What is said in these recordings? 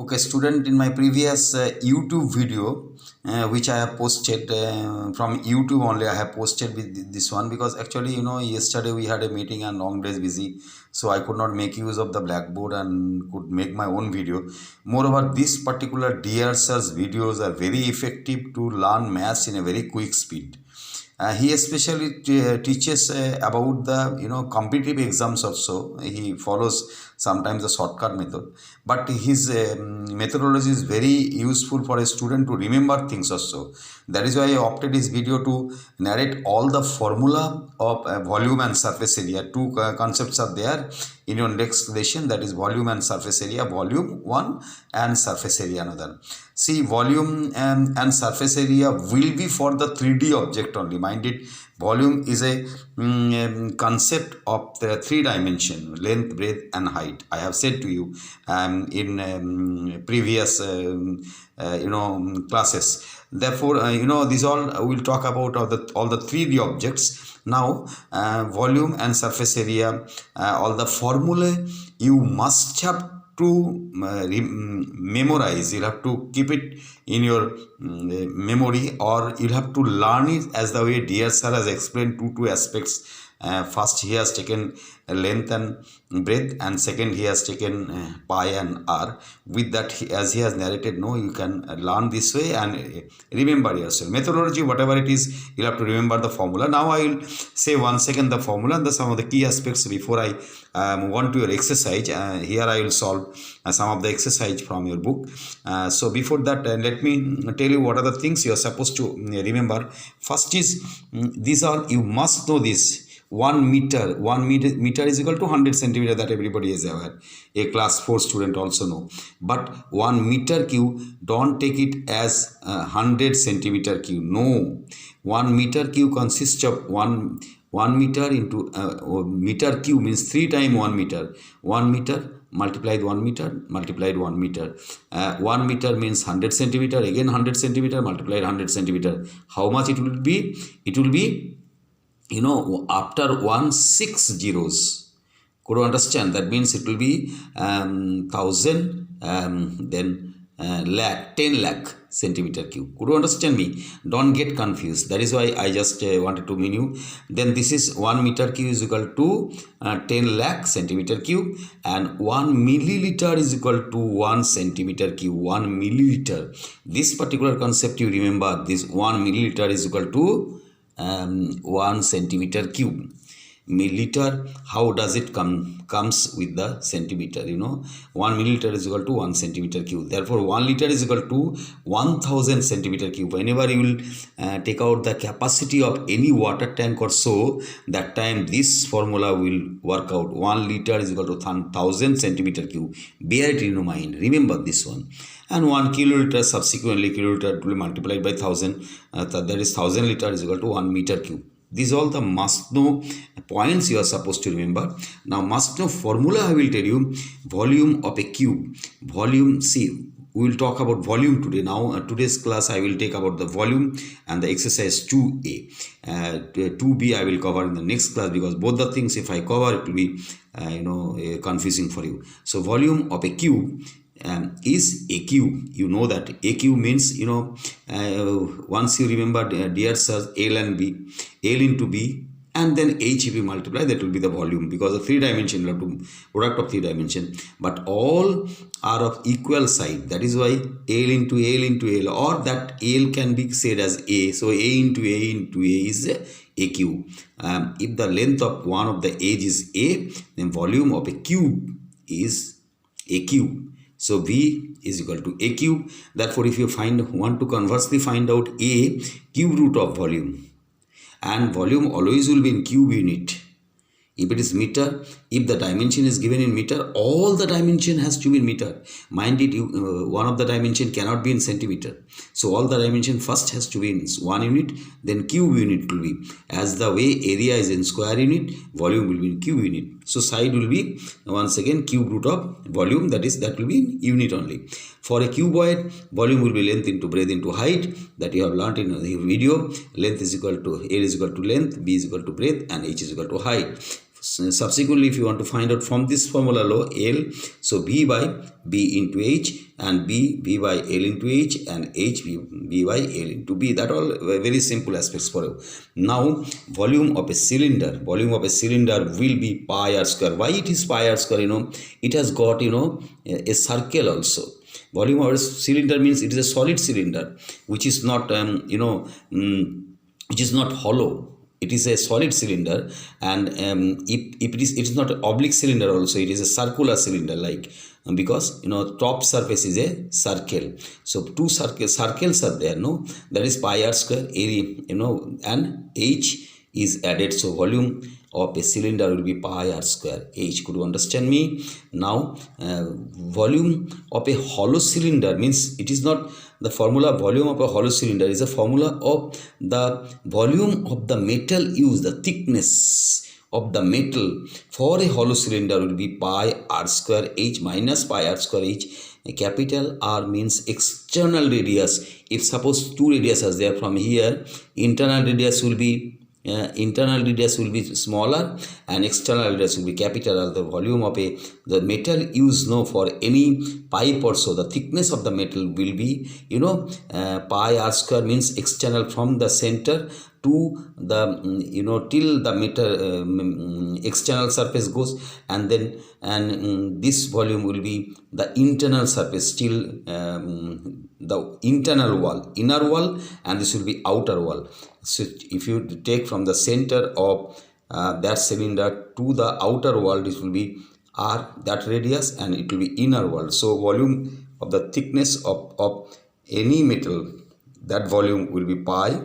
Okay, student, in my previous YouTube video, which I have posted from YouTube only, I have posted with this one because actually, yesterday we had a meeting and long days busy, so I could not make use of the blackboard and could make my own video. Moreover, this particular DRS's videos are very effective to learn maths in a very quick speed. He especially teaches about the competitive exams also. He follows sometimes the shortcut method, but his methodology is very useful for a student to remember things also. That is why I opted his video to narrate all the formula of volume and surface area. Two concepts are there in your next lesson, that is volume and surface area, volume one and surface area another. See, volume and surface area will be for the 3D object only. Mind it, volume is a concept of the 3 dimension, length, breadth and height. I have said to you in previous classes. Therefore, these all we'll talk about all the 3D objects. Now, volume and surface area, all the formulae you must have to memorize. You'll have to keep it in your memory, or you'll have to learn it as the way dear sir has explained two aspects. First he has taken length and breadth, and second he has taken pi and r. With that, as he has narrated, no, you can learn this way and remember yourself. Methodology, whatever it is, you'll have to remember the formula. Now I will say once again the formula and some of the key aspects before I move on to your exercise. Here I will solve some of the exercise from your book. So before that, let me tell you what are the things you are supposed to remember. First is, these are, you must know this. 1 meter is equal to 100 centimeter, that everybody is aware. A class 4 student also know. But 1 meter cube, don't take it as 100 centimeter cube. No, 1 meter cube consists of 1 meter into meter cube means 3 times 1 meter. 1 meter multiplied 1 meter multiplied 1 meter. 1 meter means 100 centimeter, again 100 centimeter multiplied 100 centimeter. How much it will be? It will be, after 6 zeros. Could you understand? That means it will be 1000, then lakh, 10 lakh centimeter cube. Could you understand me? Don't get confused. That is why I just wanted to mean you. Then this is 1 meter cube is equal to 10 lakh centimeter cube, and 1 milliliter is equal to 1 centimeter cube. 1 milliliter. This particular concept you remember. This 1 milliliter is equal to 1 centimeter cube. Milliliter, how does it comes with the centimeter? 1 milliliter is equal to 1 centimeter cube. Therefore 1 liter is equal to 1000 centimeter cube. Whenever you will take out the capacity of any water tank or so, that time this formula will work out. 1 liter is equal to 1000 centimeter cube. Bear it in your mind, remember this one. And 1 kiloliter, subsequently kiloliter will be multiplied by 1000, that is 1000 liter is equal to 1 meter cube. These are all the must know points you are supposed to remember. Now must know formula I will tell you. Volume of a cube. Volume, see, we will talk about volume today. Now today's class I will take about the volume and the exercise 2a. 2b I will cover in the next class, because both the things if I cover it will be confusing for you. So volume of a cube is a cube. You know that a cube means, once you remember dear sir, L and B, L into B and then H if you multiply, that will be the volume, because of 3 dimension, you have to product of 3 dimension, but all are of equal side. That is why L into L into L, or that L can be said as A. So A into A into A is a cube. If the length of one of the edge is A, then volume of a cube is a cube. So V is equal to a cube. Therefore, if you want to conversely find out a cube root of volume, and volume always will be in cube unit. If it is meter, if the dimension is given in meter, all the dimension has to be in meter. Mind it, one of the dimension cannot be in centimeter. So all the dimension first has to be in 1 unit, then cube unit will be. As the way area is in square unit, volume will be in cube unit. So side will be once again cube root of volume, that will be in unit only. For a cuboid, volume will be length into breadth into height, that you have learnt in the video. Length is equal to L is equal to length, B is equal to breadth, and H is equal to height. Subsequently, if you want to find out from this formula law L, so V by B into H, and V by L into H, and V by L into B. That all very simple aspects for you. Now volume of a cylinder will be pi r square. Why it is pi r square? It has got a circle also. Volume of a cylinder means it is a solid cylinder which is not which is not hollow. It is a solid cylinder, and if it is not an oblique cylinder also, it is a circular cylinder, like because top surface is a circle. So two circles are there, that is pi r square area, and H is added. So volume of a cylinder will be pi r square H. Could you understand me? Now volume of a hollow cylinder means it is not the formula. Volume of a hollow cylinder is a formula of the volume of the metal used, the thickness of the metal for a hollow cylinder will be pi r square H minus pi r square H. A capital R means external radius. If suppose two radius are there from here, internal radius will be smaller and external radius will be capital. The volume of the metal used for any pipe or so, the thickness of the metal will be pi r square means external from the center to the till the metal external surface goes, and then this volume will be the internal surface till the internal wall, inner wall, and this will be outer wall. So if you take from the center of that cylinder to the outer wall, this will be r, that radius, and it will be inner wall. So volume of the thickness of any metal, that volume will be pi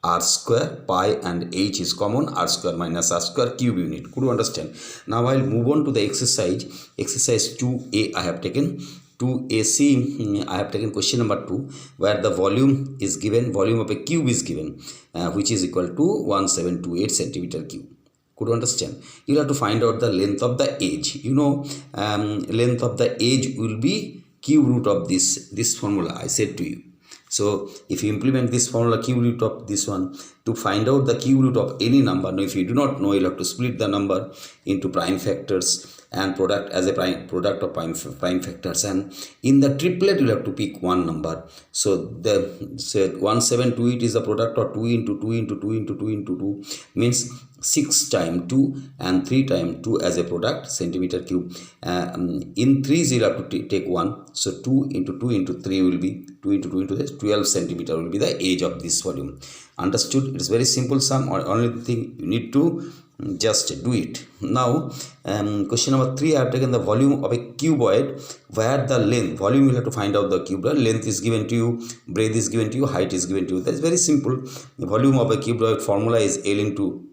r square. Pi and H is common, r square minus r square cube unit. Could you understand? Now I'll move on to the exercise 2a. I have taken 2ac. I have taken question number 2, where the volume is given, volume of a cube is given, which is equal to 1728 centimeter cube. Could you understand? You have to find out the length of the edge. Length of the edge will be cube root of this formula I said to you. So if you implement this formula, cube root of this one, to find out the cube root of any number. Now if you do not know, you'll have to split the number into prime factors and product as a product of prime factors, and in the triplet you'll have to pick one number. So the 1728 is the product of 2 into 2 into 2 into 2 into 2 means 6 times 2 and 3 times 2 as a product centimeter cube. In 3s you'll have to take 1. So 2 into 2 into 3 will be 2 into 2 into this 12 centimeter will be the age of this volume. Understood? It's very simple sum. Only thing you need to just do it. Now question number 3, I have taken the volume of a cuboid where the length, volume you have to find out the cuboid, length is given to you, breadth is given to you, height is given to you. That is very simple. The volume of a cuboid formula is L into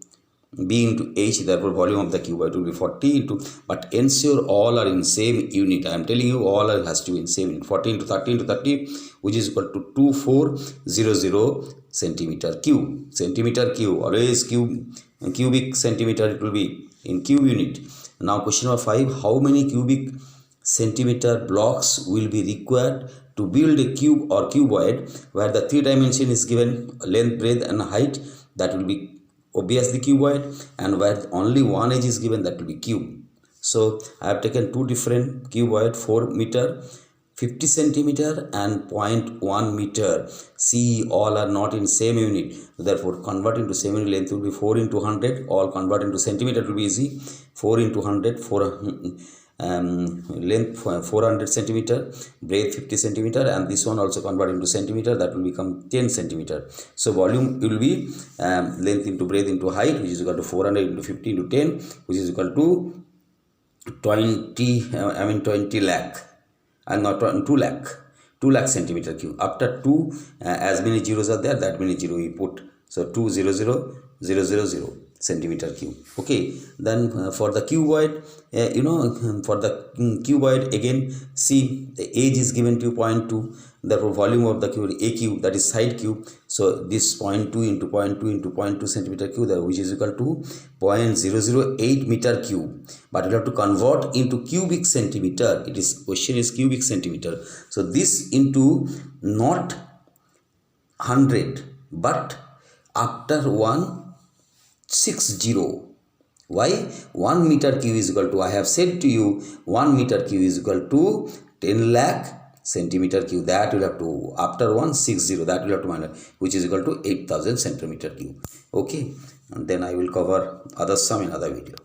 B into H, therefore volume of the cuboid will be 40 into, but ensure all are in same unit. I am telling you all has to be in same unit. 40 into 30 into 30, which is equal to 2400 centimeter cube. Centimeter cube, always cubic centimeter it will be in cube unit. Now question number 5, how many cubic centimeter blocks will be required to build a cube or cuboid where the 3 dimension is given, length, breadth and height, that will be obviously cuboid, and where only one edge is given, that will be cube. So I have taken two different cuboid, 4 meter 50 centimeter and 0.1 meter. See, all are not in same unit, therefore convert into same unit. Length will be 4 into 100, all convert into centimeter, it will be easy. 4 into 100, length 400 centimeter, breadth 50 centimeter, and this one also convert into centimeter, that will become 10 centimeter. So volume will be length into breadth into height, which is equal to 400 into 50 into 10, which is equal to 20 lakh, and not 2 lakh centimeter cube. After 2 as many zeros are there, that many zero we put. So 200,000 centimeter cube. Okay, then for the cuboid, for the cuboid again, see the age is given to 0.2, therefore volume of the cube, a cube, that is side cube. So this 0.2 into 0.2 into 0.2 centimeter cube, which is equal to 0.008 meter cube. But you have to convert into cubic centimeter. It is, question is cubic centimeter. So this into not 100, but after 160, Why? 1 meter cube is equal to, I have said to you, 1 meter cube is equal to 10 lakh centimeter cube. That will have to, after 160, that will have to minus, which is equal to 8000 centimeter cube. Okay, and then I will cover other sum in other video.